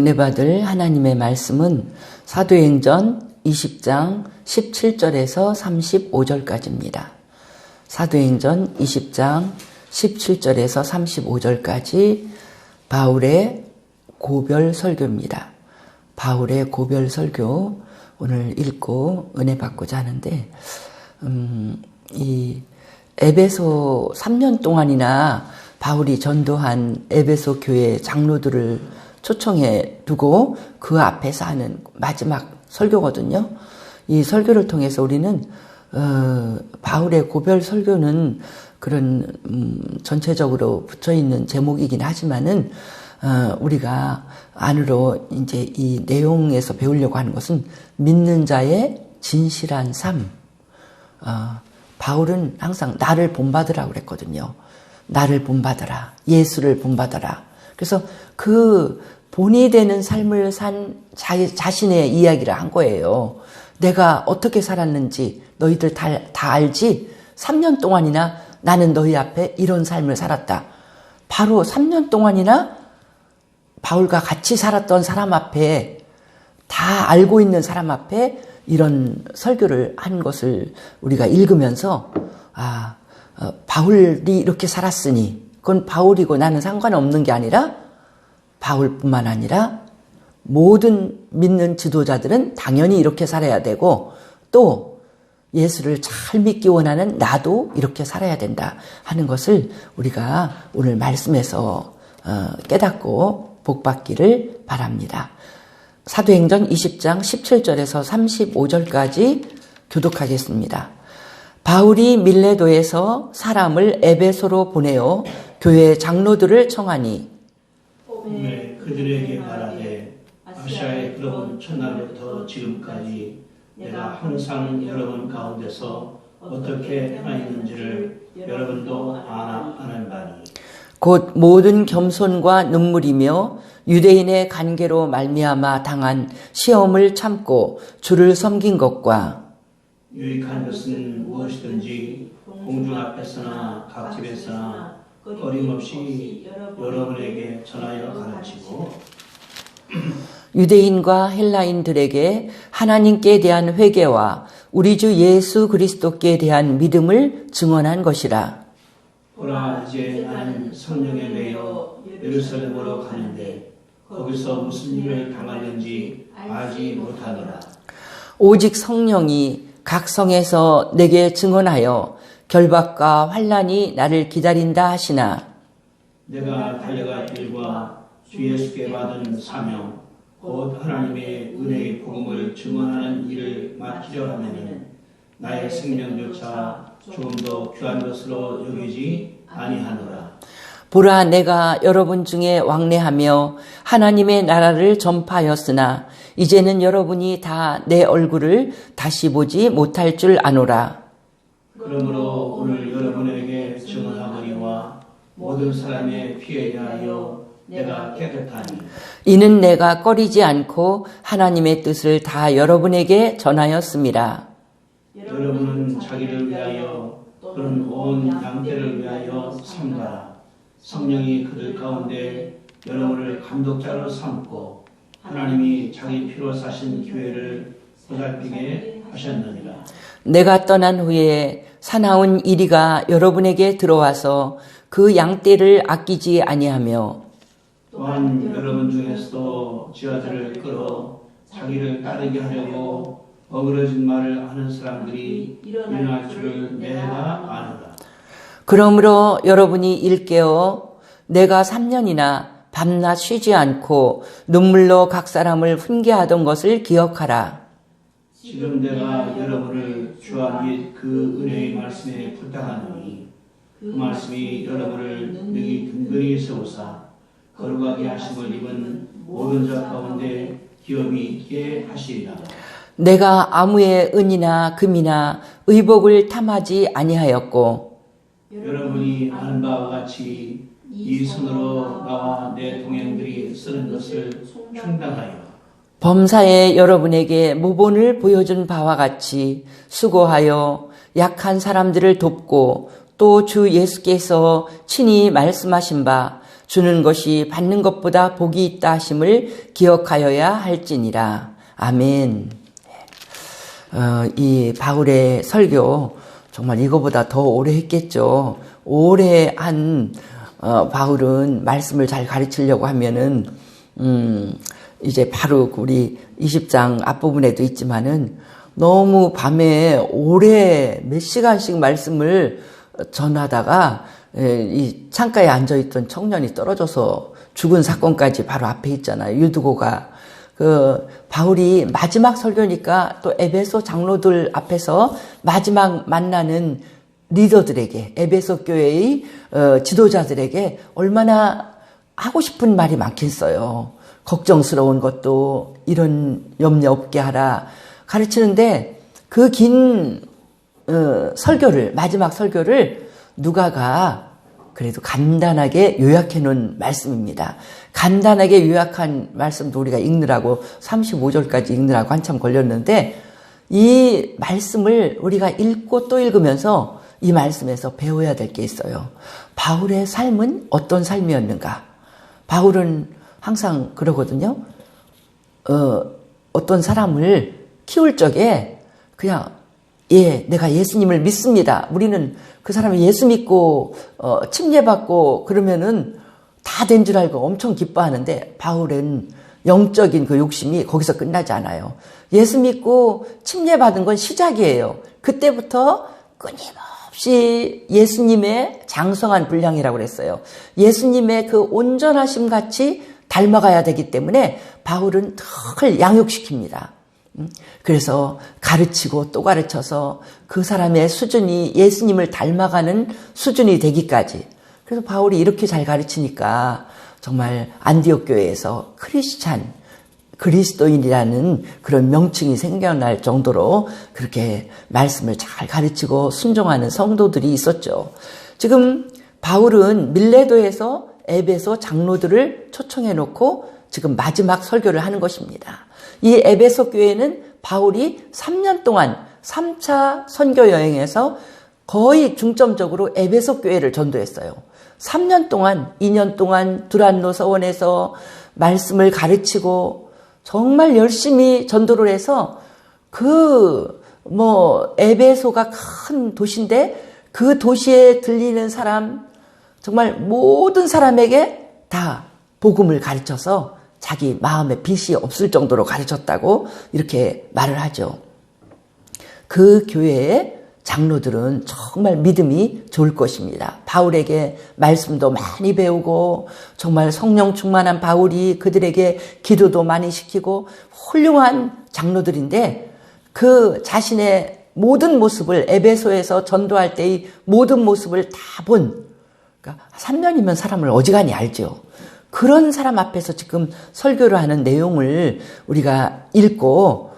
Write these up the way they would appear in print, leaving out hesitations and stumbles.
은혜 받을 하나님의 말씀은 사도행전 20장 17절에서 35절까지입니다. 사도행전 20장 17절에서 35절까지 바울의 고별 설교입니다. 바울의 고별 설교 오늘 읽고 은혜 받고자 하는데 이 에베소 3년 동안이나 바울이 전도한 에베소 교회 장로들을 초청해 두고 그 앞에서 하는 마지막 설교거든요. 이 설교를 통해서 우리는 바울의 고별 설교는 그런 전체적으로 붙여있는 제목이긴 하지만은 우리가 안으로 이제 이 내용에서 배우려고 하는 것은 믿는 자의 진실한 삶. 바울은 항상 나를 본받으라고 그랬거든요. 나를 본받아라. 예수를 본받아라. 그래서 그 본이 되는 삶을 산 자신의 이야기를 한 거예요. 내가 어떻게 살았는지 너희들 다 알지? 3년 동안이나 나는 너희 앞에 이런 삶을 살았다. 바로 3년 동안이나 바울과 같이 살았던 사람 앞에, 다 알고 있는 사람 앞에 이런 설교를 한 것을 우리가 읽으면서 바울이 이렇게 살았으니 그건 바울이고 나는 상관없는 게 아니라 바울뿐만 아니라 모든 믿는 지도자들은 당연히 이렇게 살아야 되고 또 예수를 잘 믿기 원하는 나도 이렇게 살아야 된다 하는 것을 우리가 오늘 말씀에서 깨닫고 복받기를 바랍니다. 사도행전 20장 17절에서 35절까지 교독하겠습니다. 바울이 밀레도에서 사람을 에베소로 보내어 교회 장로들을 청하니 그들에게 말하되 아시아에 들어온 첫날부터 지금까지 내가 항상 여러분 가운데서 어떻게 행하였는지를 여러분도 아는 바니 곧 모든 겸손과 눈물이며 유대인의 관계로 말미암아 당한 시험을 참고 주를 섬긴 것과 유익한 것은 무엇이든지 공중 앞에서나 각 집에서나 어림없이 여러분에게 전하여 가르치고 유대인과 헬라인들에게 하나님께 대한 회개와 우리 주 예수 그리스도께 대한 믿음을 증언한 것이라. 보라, 이제 나는 성령에 매여 예루살렘으로 가는데 거기서 무슨 일을 당하는지 알지 못하노라. 오직 성령이 각 성에서 내게 증언하여 결박과 환난이 나를 기다린다 하시나 내가 달려갈 일과 주 예수께 받은 사명 곧 하나님의 은혜의 복음을 증언하는 일을 맡기려 하면은 나의 생명조차 조금 더 귀한 것으로 여기지 아니하노라. 보라, 내가 여러분 중에 왕래하며 하나님의 나라를 전파하였으나 이제는 여러분이 다 내 얼굴을 다시 보지 못할 줄 아노라. 그러므로 오늘 여러분에게 증언하거니와 모든 사람의 피에 대하여 내가 깨끗하니 이는 내가 꺼리지 않고 하나님의 뜻을 다 여러분에게 전하였습니다. 여러분은 자기를 위하여 또는 온 양떼를 위하여 삼가라. 성령이 그들 가운데 여러분을 감독자로 삼고 하나님이 자기 피로 사신 교회를 보살피게 하셨느니라. 내가 떠난 후에 사나운 이리가 여러분에게 들어와서 그 양떼를 아끼지 아니하며 또한 여러분 중에서도 지아들을 끌어 자기를 따르게 하려고 어그러진 말을 하는 사람들이 일어날 줄을 내가 아노라. 그러므로 여러분이 일깨어 내가 3년이나 밤낮 쉬지 않고 눈물로 각 사람을 훈계하던 것을 기억하라. 지금 내가 여러분을 주와 및 그 은혜의 말씀에 부탁하노니 그 말씀이 여러분을 능히 든든히 세우사 거룩하게 하심을 입은 모든 자 가운데 기업이 있게 하시리라. 내가 아무의 은이나 금이나 의복을 탐하지 아니하였고 여러분이 아는 바와 같이 이 손으로 나와 내 동행들이 쓰는 것을 충당하여 범사에 여러분에게 모본을 보여준 바와 같이 수고하여 약한 사람들을 돕고 또 주 예수께서 친히 말씀하신 바 주는 것이 받는 것보다 복이 있다 하심을 기억하여야 할지니라. 아멘. 이 바울의 설교 정말 이거보다 더 오래 했겠죠. 오래 한 바울은 말씀을 잘 가르치려고 하면은 이제 바로 우리 20장 앞부분에도 있지만은 너무 밤에 오래 몇 시간씩 말씀을 전하다가 이 창가에 앉아있던 청년이 떨어져서 죽은 사건까지 바로 앞에 있잖아요. 유두고가 바울이 마지막 설교니까 또 에베소 장로들 앞에서 마지막 만나는 리더들에게, 에베소 교회의 지도자들에게 얼마나 하고 싶은 말이 많겠어요. 걱정스러운 것도 이런 염려 없게 하라 가르치는데 그 긴 설교를, 마지막 설교를 누가가 그래도 간단하게 요약해 놓은 말씀입니다. 간단하게 요약한 말씀도 우리가 읽느라고 35절까지 읽느라고 한참 걸렸는데 이 말씀을 우리가 읽고 또 읽으면서 이 말씀에서 배워야 될 게 있어요. 바울의 삶은 어떤 삶이었는가? 바울은 항상 그러거든요. 어떤 사람을 키울 적에 그냥 내가 예수님을 믿습니다. 우리는 그 사람이 예수 믿고 침례받고 그러면은 다 된 줄 알고 엄청 기뻐하는데 바울은 영적인 그 욕심이 거기서 끝나지 않아요. 예수 믿고 침례받은 건 시작이에요. 그때부터 끊임없이 예수님의 장성한 분량이라고 그랬어요. 예수님의 그 온전하심 같이 닮아가야 되기 때문에 바울은 늘 양육시킵니다. 그래서 가르치고 또 가르쳐서 그 사람의 수준이 예수님을 닮아가는 수준이 되기까지. 그래서 바울이 이렇게 잘 가르치니까 정말 안디옥 교회에서 크리스찬, 그리스도인이라는 그런 명칭이 생겨날 정도로 그렇게 말씀을 잘 가르치고 순종하는 성도들이 있었죠. 지금 바울은 밀레도에서 에베소 장로들을 초청해 놓고 지금 마지막 설교를 하는 것입니다. 이 에베소 교회는 바울이 3년 동안 3차 선교 여행에서 거의 중점적으로 에베소 교회를 전도했어요. 3년 동안, 2년 동안 두란노 서원에서 말씀을 가르치고 정말 열심히 전도를 해서 에베소가 큰 도시인데 그 도시에 들리는 사람, 정말 모든 사람에게 다 복음을 가르쳐서 자기 마음에 빚이 없을 정도로 가르쳤다고 이렇게 말을 하죠. 그 교회의 장로들은 정말 믿음이 좋을 것입니다. 바울에게 말씀도 많이 배우고 정말 성령 충만한 바울이 그들에게 기도도 많이 시키고 훌륭한 장로들인데 그 자신의 모든 모습을 에베소에서 전도할 때의 모든 모습을 다 본, 그러니까 3년이면 사람을 어지간히 알죠. 그런 사람 앞에서 지금 설교를 하는 내용을 우리가 읽고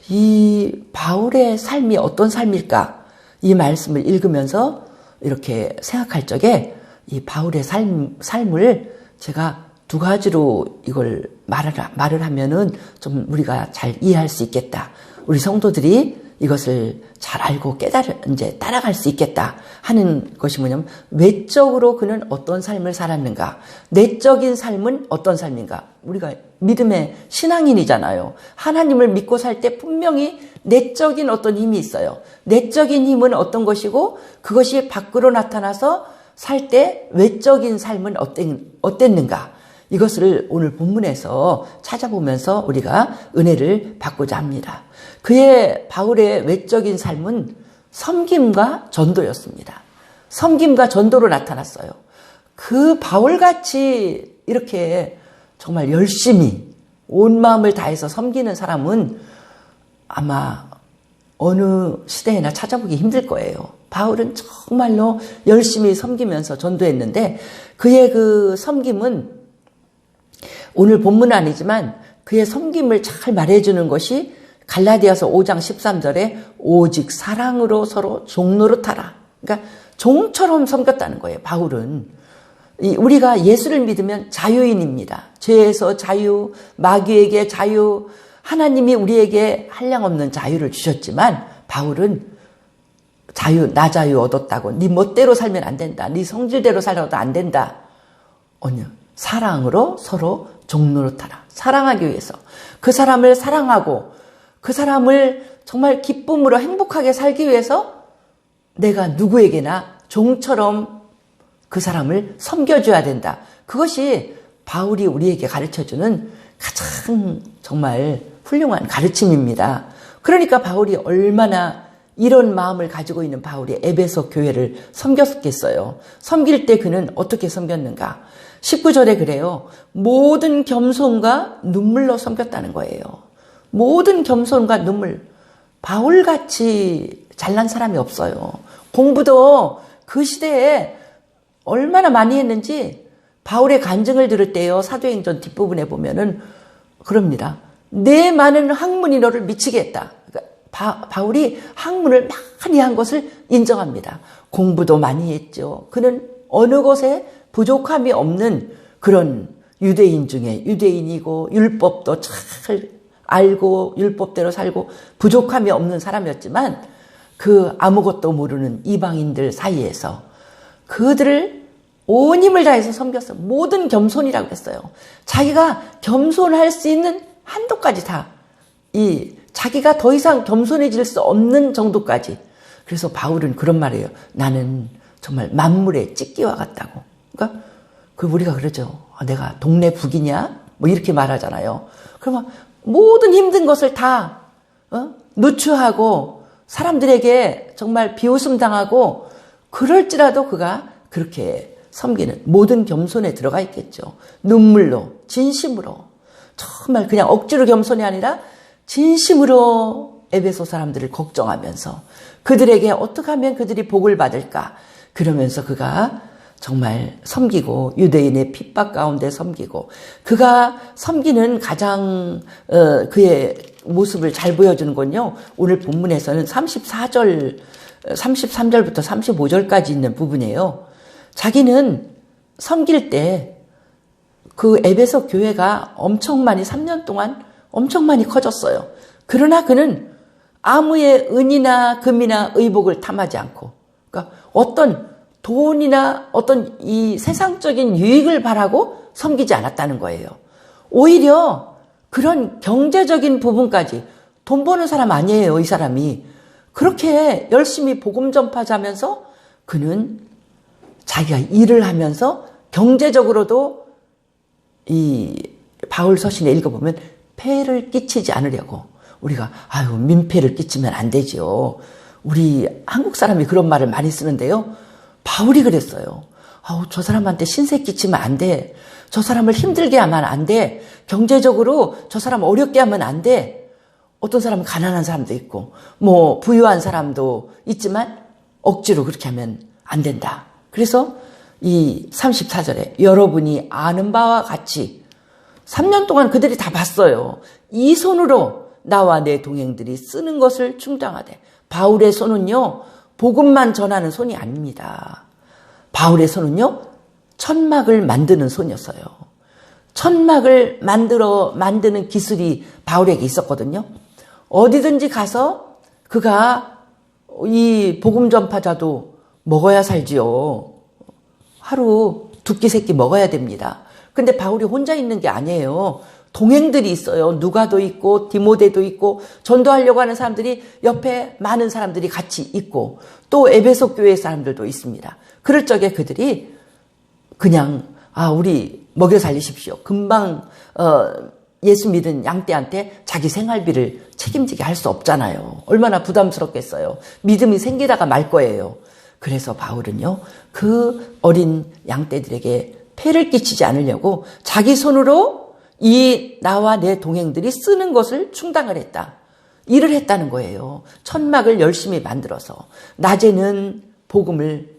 이 바울의 삶이 어떤 삶일까? 이 말씀을 읽으면서 이렇게 생각할 적에 이 바울의 삶을 제가 두 가지로 이걸 말을 하면은 좀 우리가 잘 이해할 수 있겠다. 우리 성도들이 이것을 잘 알고 이제 따라갈 수 있겠다 하는 것이 뭐냐면, 외적으로 그는 어떤 삶을 살았는가, 내적인 삶은 어떤 삶인가. 우리가 믿음의 신앙인이잖아요. 하나님을 믿고 살 때 분명히 내적인 어떤 힘이 있어요. 내적인 힘은 어떤 것이고 그것이 밖으로 나타나서 살 때 외적인 삶은 어땠는가. 이것을 오늘 본문에서 찾아보면서 우리가 은혜를 받고자 합니다. 바울의 외적인 삶은 섬김과 전도였습니다. 섬김과 전도로 나타났어요. 그 바울같이 이렇게 정말 열심히 온 마음을 다해서 섬기는 사람은 아마 어느 시대에나 찾아보기 힘들 거예요. 바울은 정말로 열심히 섬기면서 전도했는데 그의 그 섬김은 오늘 본문은 아니지만 그의 섬김을 잘 말해주는 것이 갈라디아서 5장 13절에 오직 사랑으로 서로 종노릇하라. 그러니까 종처럼 섬겼다는 거예요. 바울은. 우리가 예수를 믿으면 자유인입니다. 죄에서 자유, 마귀에게 자유, 하나님이 우리에게 한량없는 자유를 주셨지만 바울은 나 자유 얻었다고 네 멋대로 살면 안 된다. 네 성질대로 살아도 안 된다. 사랑으로 서로 종노릇하라. 사랑하기 위해서. 그 사람을 사랑하고 그 사람을 정말 기쁨으로 행복하게 살기 위해서 내가 누구에게나 종처럼 그 사람을 섬겨줘야 된다. 그것이 바울이 우리에게 가르쳐주는 가장 정말 훌륭한 가르침입니다. 그러니까 바울이 얼마나 이런 마음을 가지고 있는 바울이 에베소 교회를 섬겼겠어요. 섬길 때 그는 어떻게 섬겼는가? 19절에 그래요. 모든 겸손과 눈물로 섬겼다는 거예요. 모든 겸손과 눈물. 바울같이 잘난 사람이 없어요. 공부도 그 시대에 얼마나 많이 했는지 바울의 간증을 들을 때요. 사도행전 뒷부분에 보면은 그럽니다. 내 많은 학문이 너를 미치게 했다. 그러니까 바울이 학문을 많이 한 것을 인정합니다. 공부도 많이 했죠. 그는 어느 곳에 부족함이 없는 그런 유대인 중에 유대인이고 율법도 잘 알고 율법대로 살고 부족함이 없는 사람이었지만 그 아무것도 모르는 이방인들 사이에서 그들을 온 힘을 다해서 섬겼어요. 모든 겸손이라고 했어요. 자기가 겸손할 수 있는 한도까지 다 자기가 더 이상 겸손해질 수 없는 정도까지. 그래서 바울은 그런 말이에요. 나는 정말 만물의 찢기와 같다고. 그러니까 우리가 그러죠. 내가 동네 북이냐? 뭐 이렇게 말하잖아요. 그러면 모든 힘든 것을 다 누추하고 사람들에게 정말 비웃음 당하고 그럴지라도 그가 그렇게 섬기는 모든 겸손에 들어가 있겠죠. 눈물로 진심으로 정말 그냥 억지로 겸손이 아니라 진심으로 에베소 사람들을 걱정하면서 그들에게 어떻게 하면 그들이 복을 받을까 그러면서 그가 정말 섬기고 유대인의 핍박 가운데 섬기고 그가 섬기는 가장 그의 모습을 잘 보여주는 건요. 오늘 본문에서는 33절부터 35절까지 있는 부분이에요. 자기는 섬길 때 그 에베소 교회가 엄청 많이 3년 동안 엄청 많이 커졌어요. 그러나 그는 아무의 은이나 금이나 의복을 탐하지 않고 그러니까 어떤 돈이나 어떤 이 세상적인 유익을 바라고 섬기지 않았다는 거예요. 오히려 그런 경제적인 부분까지 돈 버는 사람 아니에요, 이 사람이. 그렇게 열심히 복음 전파하면서 그는 자기가 일을 하면서 경제적으로도 이 바울 서신에 읽어보면 폐를 끼치지 않으려고 우리가 민폐를 끼치면 안 되죠. 우리 한국 사람이 그런 말을 많이 쓰는데요. 바울이 그랬어요. 저 사람한테 신세 끼치면 안 돼. 저 사람을 힘들게 하면 안 돼. 경제적으로 저 사람 어렵게 하면 안 돼. 어떤 사람은 가난한 사람도 있고 뭐 부유한 사람도 있지만 억지로 그렇게 하면 안 된다. 그래서 이 34절에 여러분이 아는 바와 같이 3년 동안 그들이 다 봤어요. 이 손으로 나와 내 동행들이 쓰는 것을 충당하되 바울의 손은요. 복음만 전하는 손이 아닙니다. 바울의 손은요. 천막을 만드는 손이었어요. 천막을 만드는 기술이 바울에게 있었거든요. 어디든지 가서 그가 이 복음 전파자도 먹어야 살지요. 하루 2끼 3끼 먹어야 됩니다. 근데 바울이 혼자 있는 게 아니에요. 동행들이 있어요. 누가도 있고 디모데도 있고 전도하려고 하는 사람들이 옆에 많은 사람들이 같이 있고 또 에베소 교회 사람들도 있습니다. 그럴 적에 그들이 그냥 우리 먹여 살리십시오. 금방 예수 믿은 양떼한테 자기 생활비를 책임지게 할 수 없잖아요. 얼마나 부담스럽겠어요. 믿음이 생기다가 말 거예요. 그래서 바울은요. 그 어린 양떼들에게 폐를 끼치지 않으려고 자기 손으로 나와 내 동행들이 쓰는 것을 충당을 했다. 일을 했다는 거예요. 천막을 열심히 만들어서 낮에는 복음을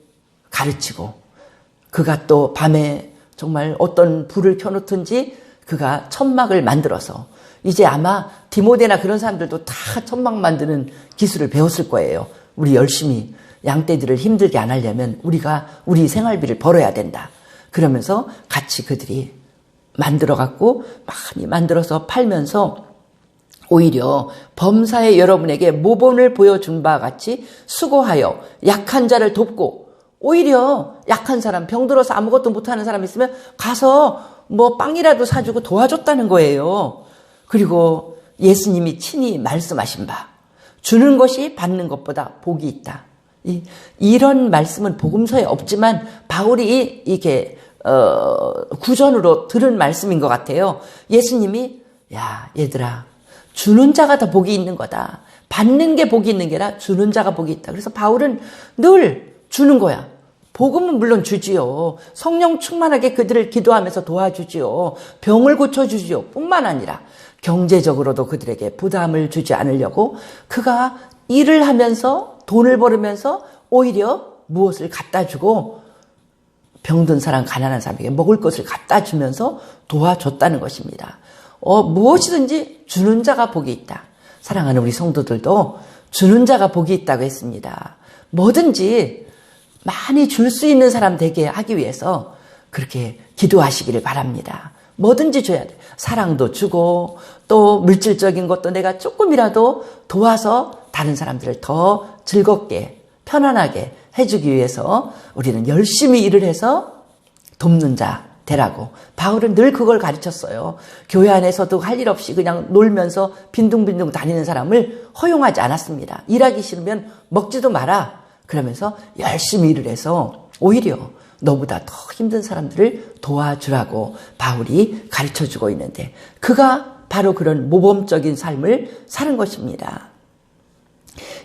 가르치고 그가 또 밤에 정말 어떤 불을 켜놓든지 그가 천막을 만들어서 이제 아마 디모데나 그런 사람들도 다 천막 만드는 기술을 배웠을 거예요. 우리 열심히 양떼들을 힘들게 안 하려면 우리가 우리 생활비를 벌어야 된다. 그러면서 같이 그들이 만들어갖고 많이 만들어서 팔면서 오히려 범사에 여러분에게 모본을 보여준 바와 같이 수고하여 약한 자를 돕고 오히려 약한 사람, 병들어서 아무것도 못하는 사람 있으면 가서 뭐 빵이라도 사주고 도와줬다는 거예요. 그리고 예수님이 친히 말씀하신 바, 주는 것이 받는 것보다 복이 있다. 이런 말씀은 복음서에 없지만 바울이 이게 구전으로 들은 말씀인 것 같아요. 예수님이 야 얘들아, 주는 자가 더 복이 있는 거다. 받는 게 복이 있는 게 아니라 주는 자가 복이 있다. 그래서 바울은 늘 주는 거야. 복음은 물론 주지요. 성령 충만하게 그들을 기도하면서 도와주지요. 병을 고쳐주지요. 뿐만 아니라 경제적으로도 그들에게 부담을 주지 않으려고 그가 일을 하면서 돈을 벌으면서 오히려 무엇을 갖다 주고 병든 사람, 가난한 사람에게 먹을 것을 갖다 주면서 도와줬다는 것입니다. 무엇이든지 주는 자가 복이 있다. 사랑하는 우리 성도들도 주는 자가 복이 있다고 했습니다. 뭐든지 많이 줄 수 있는 사람 되게 하기 위해서 그렇게 기도하시기를 바랍니다. 뭐든지 줘야 돼. 사랑도 주고 또 물질적인 것도 내가 조금이라도 도와서 다른 사람들을 더 즐겁게 편안하게 해주기 위해서 우리는 열심히 일을 해서 돕는 자 되라고. 바울은 늘 그걸 가르쳤어요. 교회 안에서도 할 일 없이 그냥 놀면서 빈둥빈둥 다니는 사람을 허용하지 않았습니다. 일하기 싫으면 먹지도 마라. 그러면서 열심히 일을 해서 오히려 너보다 더 힘든 사람들을 도와주라고 바울이 가르쳐주고 있는데 그가 바로 그런 모범적인 삶을 사는 것입니다.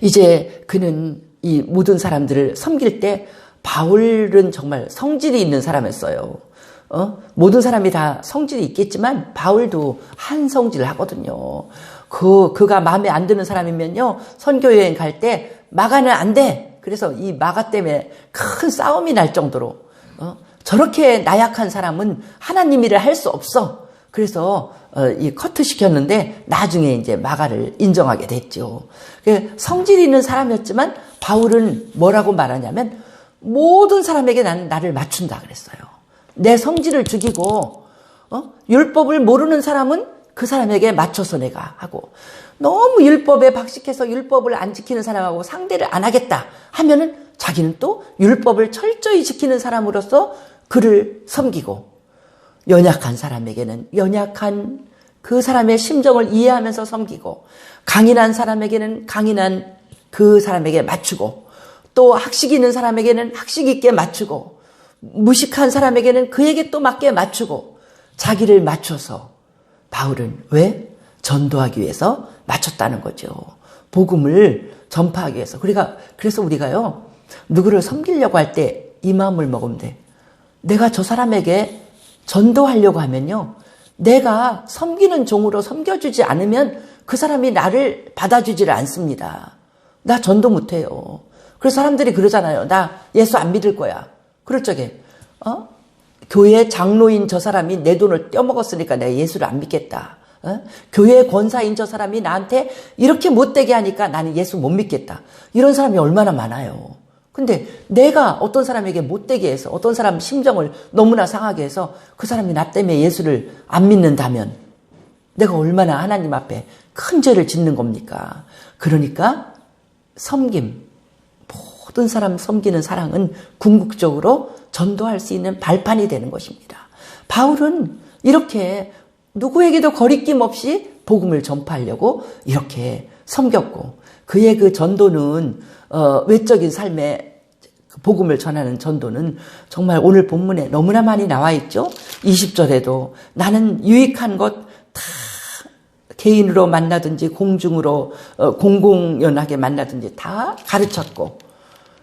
이제 그는 이 모든 사람들을 섬길 때 바울은 정말 성질이 있는 사람이었어요. 모든 사람이 다 성질이 있겠지만 바울도 한 성질을 하거든요. 그가 마음에 안 드는 사람이면요, 선교여행 갈 때 마가는 안 돼. 그래서 이 마가 때문에 큰 싸움이 날 정도로 저렇게 나약한 사람은 하나님 일을 할 수 없어. 그래서 이 커트 시켰는데 나중에 이제 마가를 인정하게 됐죠. 성질 있는 사람이었지만 바울은 뭐라고 말하냐면 모든 사람에게 나를 맞춘다 그랬어요. 내 성질을 죽이고 율법을 모르는 사람은 그 사람에게 맞춰서 내가 하고, 너무 율법에 박식해서 율법을 안 지키는 사람하고 상대를 안 하겠다 하면은 자기는 또 율법을 철저히 지키는 사람으로서 그를 섬기고, 연약한 사람에게는 연약한 그 사람의 심정을 이해하면서 섬기고, 강인한 사람에게는 강인한 그 사람에게 맞추고, 또 학식 있는 사람에게는 학식 있게 맞추고, 무식한 사람에게는 그에게 또 맞게 맞추고, 자기를 맞춰서 바울은 왜? 전도하기 위해서 맞췄다는 거죠. 복음을 전파하기 위해서. 그래서 우리가요, 누구를 섬기려고 할 때 이 마음을 먹으면 돼. 내가 저 사람에게 전도하려고 하면요, 내가 섬기는 종으로 섬겨주지 않으면 그 사람이 나를 받아주지를 않습니다. 나 전도 못해요. 그래서 사람들이 그러잖아요. 나 예수 안 믿을 거야. 그럴 적에 교회 장로인 저 사람이 내 돈을 떼어먹었으니까 내가 예수를 안 믿겠다. 교회 권사인 저 사람이 나한테 이렇게 못되게 하니까 나는 예수 못 믿겠다. 이런 사람이 얼마나 많아요. 근데 내가 어떤 사람에게 못되게 해서 어떤 사람 심정을 너무나 상하게 해서 그 사람이 나 때문에 예수를 안 믿는다면 내가 얼마나 하나님 앞에 큰 죄를 짓는 겁니까? 그러니까 섬김, 모든 사람 섬기는 사랑은 궁극적으로 전도할 수 있는 발판이 되는 것입니다. 바울은 이렇게 누구에게도 거리낌 없이 복음을 전파하려고 이렇게 섬겼고, 그의 그 전도는 외적인 삶에 복음을 전하는 전도는 정말 오늘 본문에 너무나 많이 나와 있죠. 20절에도 나는 유익한 것 다 개인으로 만나든지 공중으로 공공연하게 만나든지 다 가르쳤고,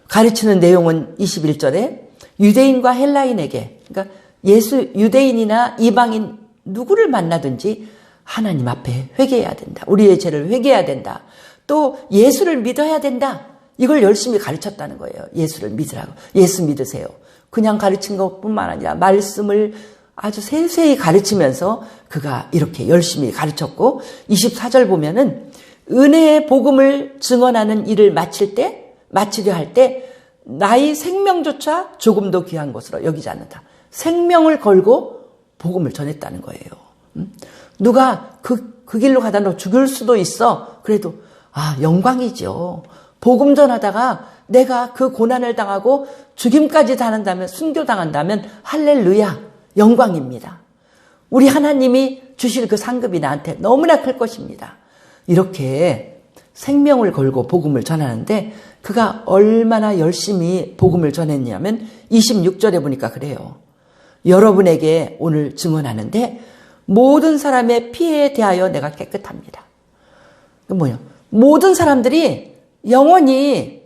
가르치는 내용은 21절에 유대인과 헬라인에게, 그러니까 유대인이나 이방인 누구를 만나든지 하나님 앞에 회개해야 된다. 우리의 죄를 회개해야 된다. 또 예수를 믿어야 된다. 이걸 열심히 가르쳤다는 거예요. 예수를 믿으라고. 예수 믿으세요. 그냥 가르친 것뿐만 아니라 말씀을 아주 세세히 가르치면서 그가 이렇게 열심히 가르쳤고, 24절 보면은 은혜의 복음을 증언하는 일을 마치려 할 때 나의 생명조차 조금도 귀한 것으로 여기지 않는다. 생명을 걸고 복음을 전했다는 거예요. 누가 그 길로 가다 너 죽을 수도 있어. 그래도 영광이죠. 복음 전하다가 내가 그 고난을 당하고 죽임까지 당한다면, 순교당한다면 할렐루야, 영광입니다. 우리 하나님이 주실 그 상급이 나한테 너무나 클 것입니다. 이렇게 생명을 걸고 복음을 전하는데 그가 얼마나 열심히 복음을 전했냐면 26절에 보니까 그래요. 여러분에게 오늘 증언하는데 모든 사람의 피해에 대하여 내가 깨끗합니다. 그 뭐냐? 모든 사람들이 영원히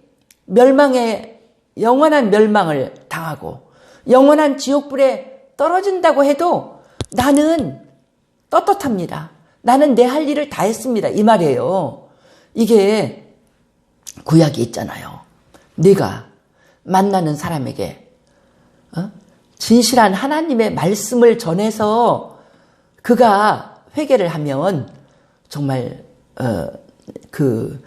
영원한 멸망을 당하고 영원한 지옥불에 떨어진다고 해도 나는 떳떳합니다. 나는 내 할 일을 다 했습니다. 이 말이에요. 이게 구약이 있잖아요. 네가 만나는 사람에게 진실한 하나님의 말씀을 전해서 그가 회개를 하면 정말 그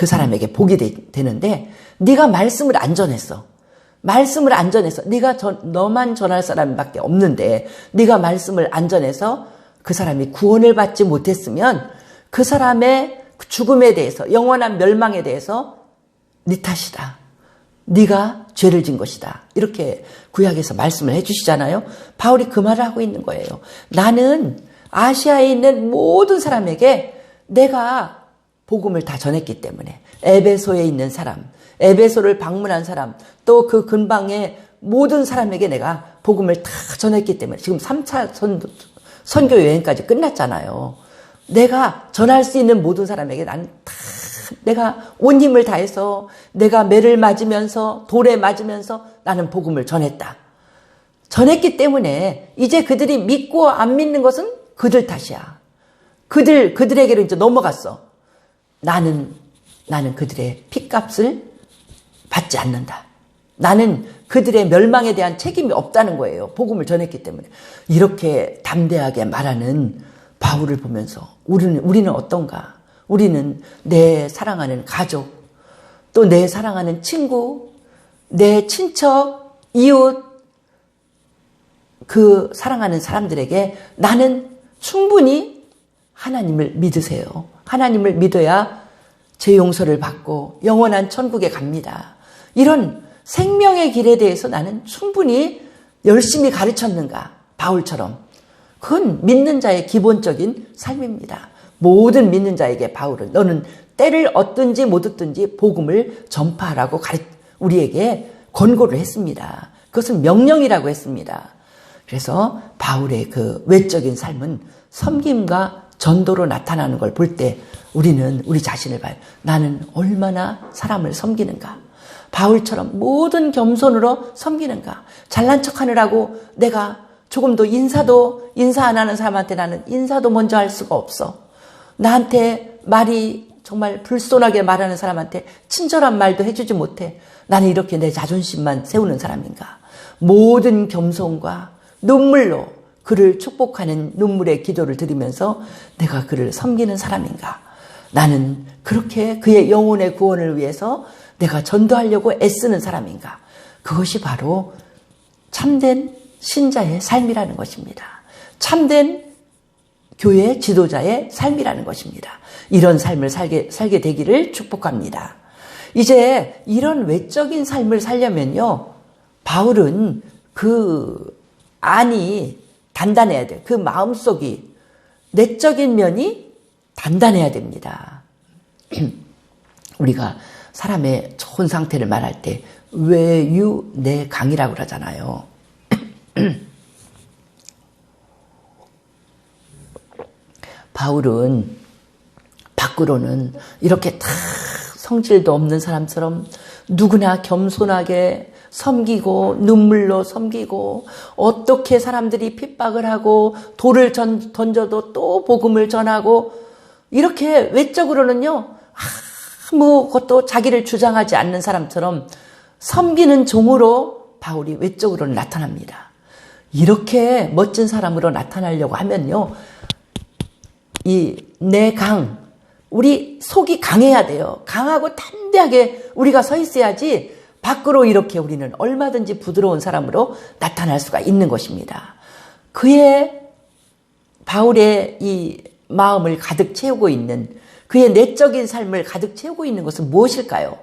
사람에게 복이 되는데 네가 말씀을 안 전했어. 말씀을 안 전해서 너만 전할 사람밖에 없는데 네가 말씀을 안 전해서 그 사람이 구원을 받지 못했으면 그 사람의 죽음에 대해서 영원한 멸망에 대해서 네 탓이다. 네가 죄를 진 것이다. 이렇게 구약에서 말씀을 해주시잖아요. 바울이 그 말을 하고 있는 거예요. 나는 아시아에 있는 모든 사람에게 내가 복음을 다 전했기 때문에 에베소에 있는 사람, 에베소를 방문한 사람, 또 그 근방의 모든 사람에게 내가 복음을 다 전했기 때문에 지금 3차 선교 여행까지 끝났잖아요. 내가 전할 수 있는 모든 사람에게 나는 다 내가 온 힘을 다해서 내가 매를 맞으면서 돌에 맞으면서 나는 복음을 전했다. 전했기 때문에 이제 그들이 믿고 안 믿는 것은 그들 탓이야. 그들에게로 이제 넘어갔어. 나는 그들의 핏값을 받지 않는다. 나는 그들의 멸망에 대한 책임이 없다는 거예요. 복음을 전했기 때문에. 이렇게 담대하게 말하는 바울을 보면서 우리는 어떤가? 우리는 내 사랑하는 가족, 또 내 사랑하는 친구, 내 친척, 이웃, 그 사랑하는 사람들에게 나는 충분히 하나님을 믿으세요. 하나님을 믿어야 죄 용서를 받고 영원한 천국에 갑니다. 이런 생명의 길에 대해서 나는 충분히 열심히 가르쳤는가? 바울처럼. 그건 믿는 자의 기본적인 삶입니다. 모든 믿는 자에게 바울은 너는 때를 얻든지 못 얻든지 복음을 전파하라고 우리에게 권고를 했습니다. 그것은 명령이라고 했습니다. 그래서 바울의 그 외적인 삶은 섬김과 전도로 나타나는 걸 볼 때 우리는 우리 자신을 봐요. 나는 얼마나 사람을 섬기는가. 바울처럼 모든 겸손으로 섬기는가. 잘난 척하느라고 내가 조금도 인사 안 하는 사람한테 나는 인사도 먼저 할 수가 없어. 나한테 말이 정말 불손하게 말하는 사람한테 친절한 말도 해주지 못해. 나는 이렇게 내 자존심만 세우는 사람인가. 모든 겸손과 눈물로 그를 축복하는 눈물의 기도를 드리면서 내가 그를 섬기는 사람인가. 나는 그렇게 그의 영혼의 구원을 위해서 내가 전도하려고 애쓰는 사람인가. 그것이 바로 참된 신자의 삶이라는 것입니다. 참된 교회 지도자의 삶이라는 것입니다. 이런 삶을 살게 되기를 축복합니다. 이제 이런 외적인 삶을 살려면요, 바울은 그 안이 단단해야 돼요. 그 마음속이, 내적인 면이 단단해야 됩니다. 우리가 사람의 좋은 상태를 말할 때 외유내강이라고 그러잖아요. 바울은 밖으로는 이렇게 다 성질도 없는 사람처럼 누구나 겸손하게 섬기고 눈물로 섬기고 어떻게 사람들이 핍박을 하고 돌을 던져도 또 복음을 전하고 이렇게 외적으로는요 아무것도 자기를 주장하지 않는 사람처럼 섬기는 종으로 바울이 외적으로는 나타납니다. 이렇게 멋진 사람으로 나타나려고 하면요 이 내강, 우리 속이 강해야 돼요. 강하고 담대하게 우리가 서 있어야지 밖으로 이렇게 우리는 얼마든지 부드러운 사람으로 나타날 수가 있는 것입니다. 바울의 이 마음을 가득 채우고 있는, 그의 내적인 삶을 가득 채우고 있는 것은 무엇일까요?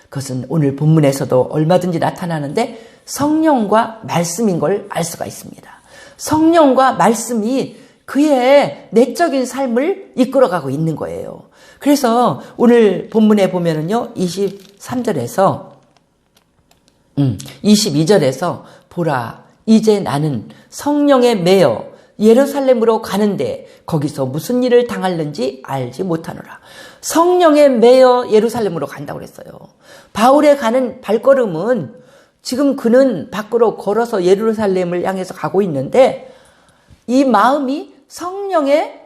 그것은 오늘 본문에서도 얼마든지 나타나는데 성령과 말씀인 걸 알 수가 있습니다. 성령과 말씀이 그의 내적인 삶을 이끌어가고 있는 거예요. 그래서 오늘 본문에 보면은요, 23절에서 22절에서 보라, 이제 나는 성령에 매여 예루살렘으로 가는데 거기서 무슨 일을 당할는지 알지 못하노라. 성령에 매여 예루살렘으로 간다고 그랬어요. 바울의 가는 발걸음은 지금 그는 밖으로 걸어서 예루살렘을 향해서 가고 있는데 이 마음이 성령에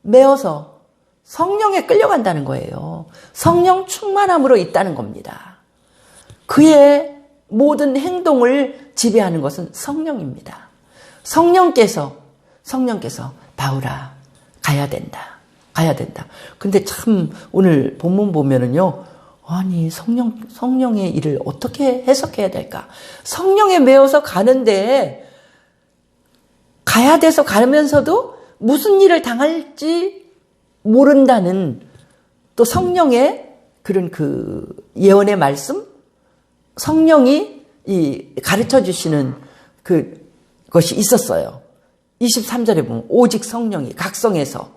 매어서 성령에 끌려간다는 거예요. 성령 충만함으로 있다는 겁니다. 그의 모든 행동을 지배하는 것은 성령입니다. 성령께서 바울아 가야 된다. 근데 참 오늘 본문 보면은요, 아니 성령의 일을 어떻게 해석해야 될까? 성령에 매어서 가는데 가야 돼서 가면서도 무슨 일을 당할지 모른다는 또 성령의 그런 그 예언의 말씀, 성령이 가르쳐 주시는 그것이 있었어요. 23절에 보면 오직 성령이 각성해서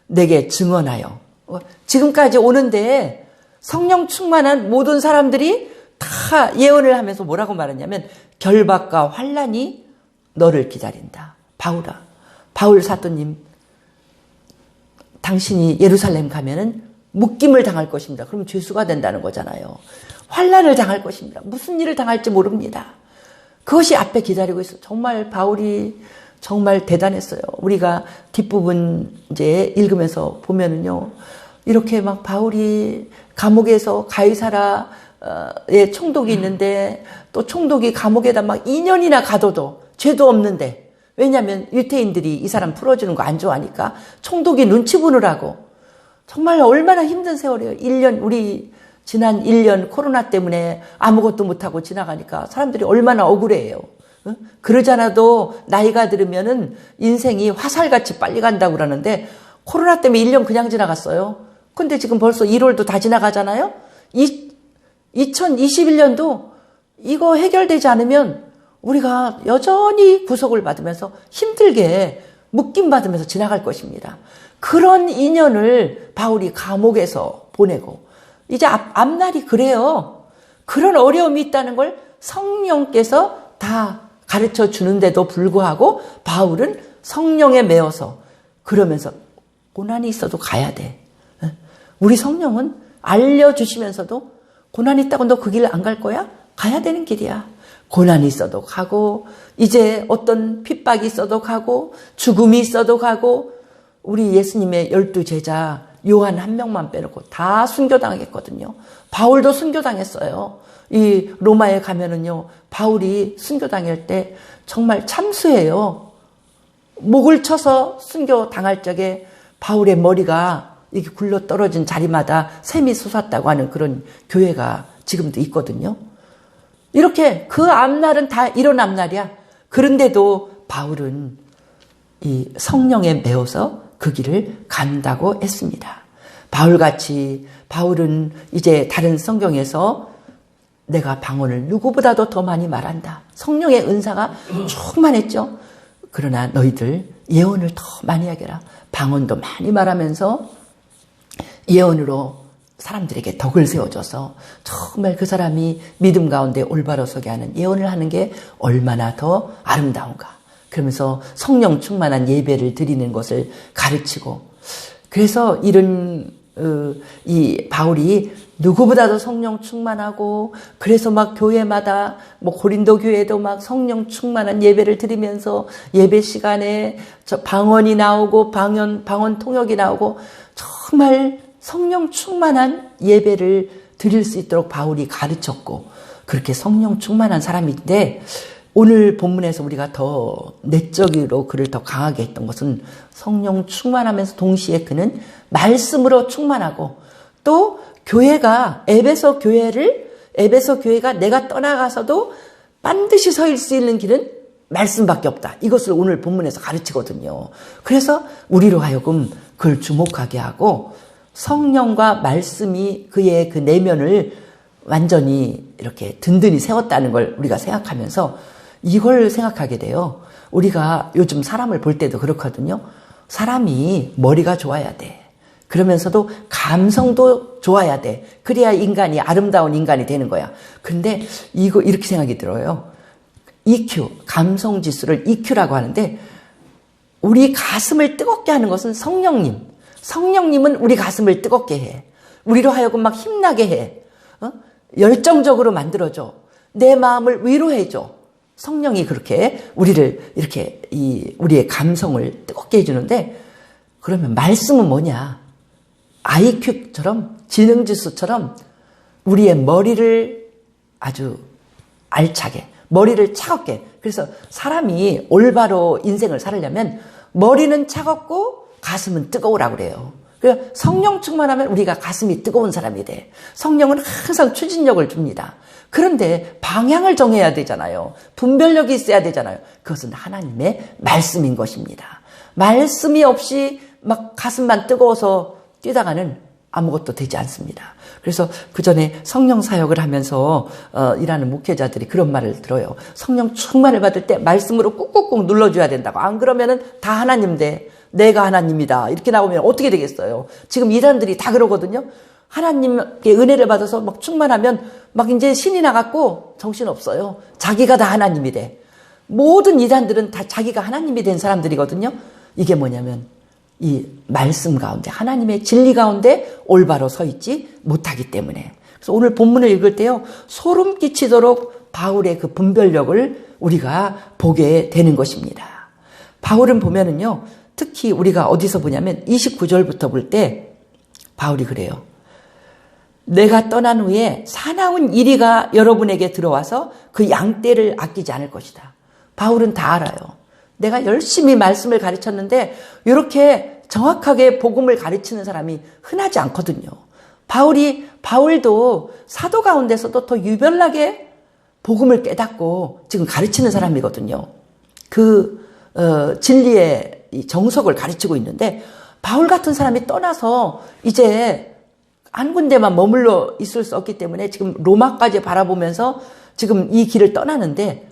내게 증언하여, 지금까지 오는데 성령 충만한 모든 사람들이 다 예언을 하면서 뭐라고 말했냐면 결박과 환난이 너를 기다린다. 바울아, 바울 사도님, 당신이 예루살렘 가면은 묶임을 당할 것입니다. 그럼 죄수가 된다는 거잖아요. 환난을 당할 것입니다. 무슨 일을 당할지 모릅니다. 그것이 앞에 기다리고 있어요. 정말 바울이 정말 대단했어요. 우리가 뒷부분 이제 읽으면서 보면은요, 이렇게 막 바울이 감옥에서 가이사라의 총독이 있는데 또 총독이 감옥에다 막 2년이나 가둬도 죄도 없는데, 왜냐하면 유태인들이 이 사람 풀어주는 거 안 좋아하니까 총독이 눈치 보느라고 정말 얼마나 힘든 세월이에요. 1년, 우리 지난 1년 코로나 때문에 아무것도 못하고 지나가니까 사람들이 얼마나 억울해해요. 그러잖아도 나이가 들으면은 인생이 화살같이 빨리 간다고 그러는데 코로나 때문에 1년 그냥 지나갔어요. 근데 지금 벌써 1월도 다 지나가잖아요. 2021년도 이거 해결되지 않으면 우리가 여전히 구속을 받으면서 힘들게 묶임받으면서 지나갈 것입니다. 그런 인연을 바울이 감옥에서 보내고 이제 앞날이 그래요. 그런 어려움이 있다는 걸 성령께서 다 가르쳐 주는데도 불구하고 바울은 성령에 매어서 그러면서 고난이 있어도 가야 돼. 우리 성령은 알려주시면서도 고난이 있다고 너 그 길 안 갈 거야? 가야 되는 길이야. 고난이 있어도 가고 이제 어떤 핍박이 있어도 가고 죽음이 있어도 가고 우리 예수님의 12제자 요한 한 명만 빼놓고 다 순교당했거든요. 바울도 순교당했어요. 이 로마에 가면은요, 바울이 순교당할 때 정말 참수해요. 목을 쳐서 순교당할 적에 바울의 머리가 이렇게 굴러 떨어진 자리마다 샘이 솟았다고 하는 그런 교회가 지금도 있거든요. 이렇게 그 앞날은 다 이런 앞날이야. 그런데도 바울은 이 성령에 매어서 그 길을 간다고 했습니다. 바울같이 바울은 이제 다른 성경에서 내가 방언을 누구보다도 더 많이 말한다. 성령의 은사가 충만했죠. 그러나 너희들 예언을 더 많이 하게라. 방언도 많이 말하면서 예언으로 사람들에게 덕을 세워줘서 정말 그 사람이 믿음 가운데 올바로 서게 하는 예언을 하는 게 얼마나 더 아름다운가. 그러면서 성령 충만한 예배를 드리는 것을 가르치고, 그래서 이런 이 바울이 누구보다도 성령 충만하고, 그래서 막 교회마다 뭐 고린도 교회도 막 성령 충만한 예배를 드리면서 예배 시간에 저 방언이 나오고 방언 통역이 나오고 정말 성령 충만한 예배를 드릴 수 있도록 바울이 가르쳤고, 그렇게 성령 충만한 사람인데, 오늘 본문에서 우리가 더 내적으로 그를 더 강하게 했던 것은 성령 충만하면서 동시에 그는 말씀으로 충만하고, 또 교회가 에베소 교회가 내가 떠나가서도 반드시 서 수 있는 길은 말씀밖에 없다. 이것을 오늘 본문에서 가르치거든요. 그래서 우리로 하여금 그걸 주목하게 하고 성령과 말씀이 그의 그 내면을 완전히 이렇게 든든히 세웠다는 걸 우리가 생각하면서 이걸 생각하게 돼요. 우리가 요즘 사람을 볼 때도 그렇거든요. 사람이 머리가 좋아야 돼. 그러면서도 감성도 좋아야 돼. 그래야 인간이 아름다운 인간이 되는 거야. 그런데 이거 이렇게 생각이 들어요. EQ, 감성 지수를 EQ라고 하는데 우리 가슴을 뜨겁게 하는 것은 성령님. 성령님은 우리 가슴을 뜨겁게 해. 우리로 하여금 막 힘나게 해. 열정적으로 만들어줘. 내 마음을 위로해줘. 성령이 그렇게 우리를 이렇게 우리의 감성을 뜨겁게 해주는데 그러면 말씀은 뭐냐? IQ처럼 지능지수처럼 우리의 머리를 아주 알차게 머리를 차갑게 그래서 사람이 올바로 인생을 살려면 머리는 차갑고 가슴은 뜨거우라고 그래요. 그래서 성령 충만하면 우리가 가슴이 뜨거운 사람이 돼. 성령은 항상 추진력을 줍니다. 그런데 방향을 정해야 되잖아요. 분별력이 있어야 되잖아요. 그것은 하나님의 말씀인 것입니다. 말씀이 없이 막 가슴만 뜨거워서 뛰다가는 아무것도 되지 않습니다. 그래서 그 전에 성령 사역을 하면서 일하는 목회자들이 그런 말을 들어요. 성령 충만을 받을 때 말씀으로 꾹꾹꾹 눌러줘야 된다고. 안 그러면은 다 하나님 돼. 내가 하나님이다. 이렇게 나오면 어떻게 되겠어요? 지금 이단들이 다 그러거든요. 하나님께 은혜를 받아서 막 충만하면 막 이제 신이 나갖고 정신없어요. 자기가 다 하나님이 돼. 모든 이단들은 다 자기가 하나님이 된 사람들이거든요. 이게 뭐냐면 이 말씀 가운데 하나님의 진리 가운데 올바로 서 있지 못하기 때문에. 그래서 오늘 본문을 읽을 때요. 소름 끼치도록 바울의 그 분별력을 우리가 보게 되는 것입니다. 바울은 보면은요. 특히 우리가 어디서 보냐면 29절부터 볼 때 바울이 그래요. 내가 떠난 후에 사나운 이리가 여러분에게 들어와서 그 양떼를 아끼지 않을 것이다. 바울은 다 알아요. 내가 열심히 말씀을 가르쳤는데 이렇게 정확하게 복음을 가르치는 사람이 흔하지 않거든요. 바울도 사도 가운데서도 더 유별나게 복음을 깨닫고 지금 가르치는 사람이거든요. 진리의 이 정석을 가르치고 있는데 바울 같은 사람이 떠나서 이제 한 군데만 머물러 있을 수 없기 때문에 지금 로마까지 바라보면서 지금 이 길을 떠나는데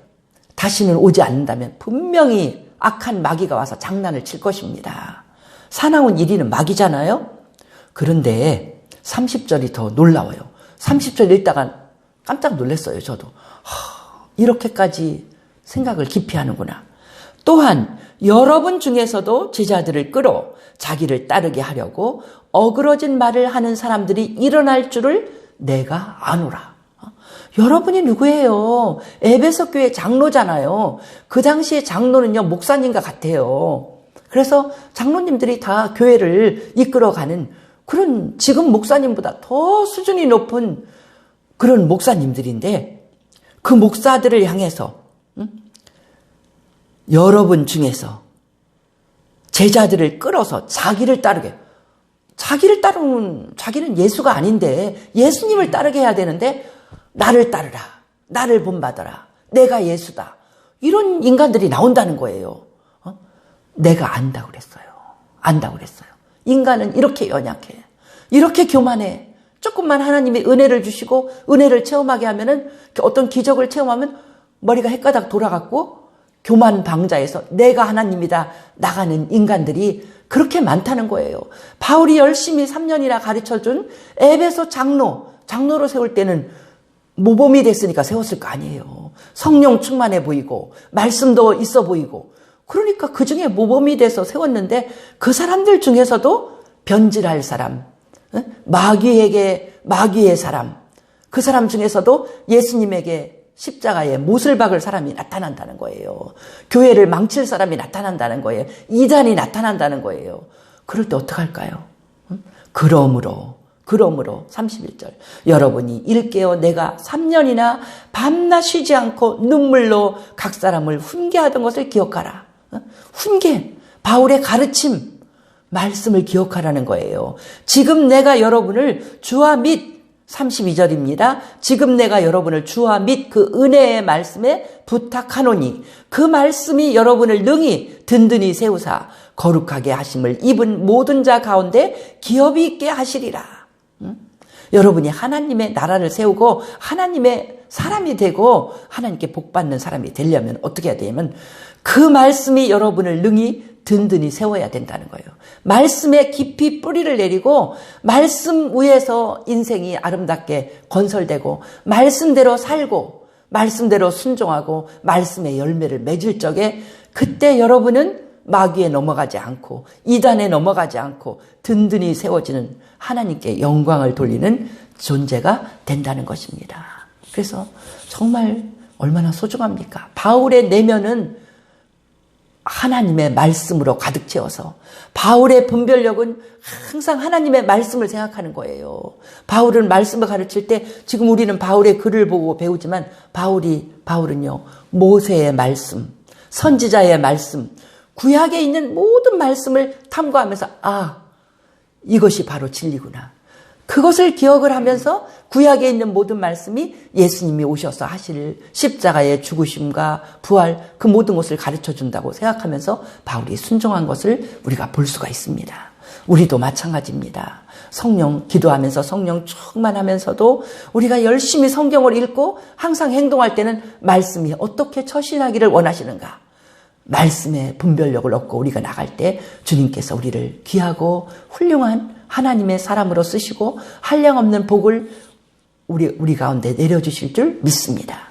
다시는 오지 않는다면 분명히 악한 마귀가 와서 장난을 칠 것입니다. 사나운 이리는 마귀잖아요. 그런데 30절이 더 놀라워요. 30절 읽다가 깜짝 놀랐어요. 저도. 이렇게까지 생각을 깊이 하는구나. 또한 여러분 중에서도 제자들을 끌어 자기를 따르게 하려고 어그러진 말을 하는 사람들이 일어날 줄을 내가 아노라. 여러분이 누구예요? 에베소 교회 장로잖아요. 그 당시에 장로는요, 목사님과 같아요. 그래서 장로님들이 다 교회를 이끌어가는 그런 지금 목사님보다 더 수준이 높은 그런 목사님들인데 그 목사들을 향해서 여러분 중에서 제자들을 끌어서 자기를 따르게 자기는 예수가 아닌데 예수님을 따르게 해야 되는데 나를 따르라. 나를 본받아라. 내가 예수다. 이런 인간들이 나온다는 거예요. 내가 안다고 그랬어요. 인간은 이렇게 연약해. 이렇게 교만해. 조금만 하나님의 은혜를 주시고 은혜를 체험하게 하면은 어떤 기적을 체험하면 머리가 헷가닥 돌아갔고 교만 방자에서 내가 하나님이다 나가는 인간들이 그렇게 많다는 거예요. 바울이 열심히 3년이나 가르쳐준 에베소 장로로 세울 때는 모범이 됐으니까 세웠을 거 아니에요. 성령 충만해 보이고 말씀도 있어 보이고 그러니까 그 중에 모범이 돼서 세웠는데 그 사람들 중에서도 변질할 사람, 마귀의 사람, 그 사람 중에서도 예수님에게 십자가에 못을 박을 사람이 나타난다는 거예요. 교회를 망칠 사람이 나타난다는 거예요. 이단이 나타난다는 거예요. 그럴 때 어떡할까요? 그러므로 31절 여러분이 일깨어 내가 3년이나 밤낮 쉬지 않고 눈물로 각 사람을 훈계하던 것을 기억하라. 훈계, 바울의 가르침, 말씀을 기억하라는 거예요. 지금 내가 여러분을 주와 및 32절입니다. 지금 내가 여러분을 주와 및 그 은혜의 말씀에 부탁하노니 그 말씀이 여러분을 능히 든든히 세우사 거룩하게 하심을 입은 모든 자 가운데 기업이 있게 하시리라. 여러분이 하나님의 나라를 세우고 하나님의 사람이 되고 하나님께 복받는 사람이 되려면 어떻게 해야 되냐면 그 말씀이 여러분을 능히 든든히 세워야 된다는 거예요. 말씀에 깊이 뿌리를 내리고 말씀 위에서 인생이 아름답게 건설되고 말씀대로 살고 말씀대로 순종하고 말씀의 열매를 맺을 적에 그때 여러분은 마귀에 넘어가지 않고 이단에 넘어가지 않고 든든히 세워지는 하나님께 영광을 돌리는 존재가 된다는 것입니다. 그래서 정말 얼마나 소중합니까? 바울의 내면은 하나님의 말씀으로 가득 채워서 바울의 분별력은 항상 하나님의 말씀을 생각하는 거예요. 바울은 말씀을 가르칠 때 지금 우리는 바울의 글을 보고 배우지만 바울은요 모세의 말씀, 선지자의 말씀, 구약에 있는 모든 말씀을 탐구하면서 이것이 바로 진리구나. 그것을 기억을 하면서 구약에 있는 모든 말씀이 예수님이 오셔서 하실 십자가의 죽으심과 부활 그 모든 것을 가르쳐준다고 생각하면서 바울이 순종한 것을 우리가 볼 수가 있습니다. 우리도 마찬가지입니다. 성령 기도하면서 성령 충만하면서도 우리가 열심히 성경을 읽고 항상 행동할 때는 말씀이 어떻게 처신하기를 원하시는가. 말씀의 분별력을 얻고 우리가 나갈 때 주님께서 우리를 귀하고 훌륭한 하나님의 사람으로 쓰시고 한량없는 복을 우리 가운데 내려주실 줄 믿습니다.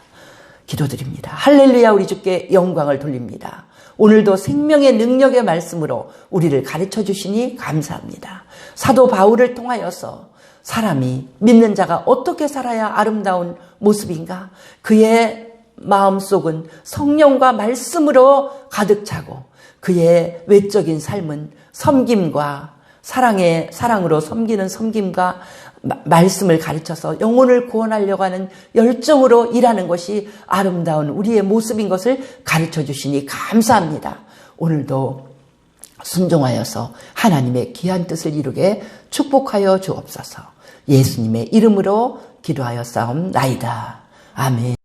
기도드립니다. 할렐루야. 우리 주께 영광을 돌립니다. 오늘도 생명의 능력의 말씀으로 우리를 가르쳐 주시니 감사합니다. 사도 바울을 통하여서 사람이 믿는 자가 어떻게 살아야 아름다운 모습인가? 그의 마음속은 성령과 말씀으로 가득 차고 그의 외적인 삶은 섬김과 사랑으로 섬기는 섬김과 말씀을 가르쳐서 영혼을 구원하려고 하는 열정으로 일하는 것이 아름다운 우리의 모습인 것을 가르쳐 주시니 감사합니다. 오늘도 순종하여서 하나님의 귀한 뜻을 이루게 축복하여 주옵소서. 예수님의 이름으로 기도하여 싸움나이다. 아멘.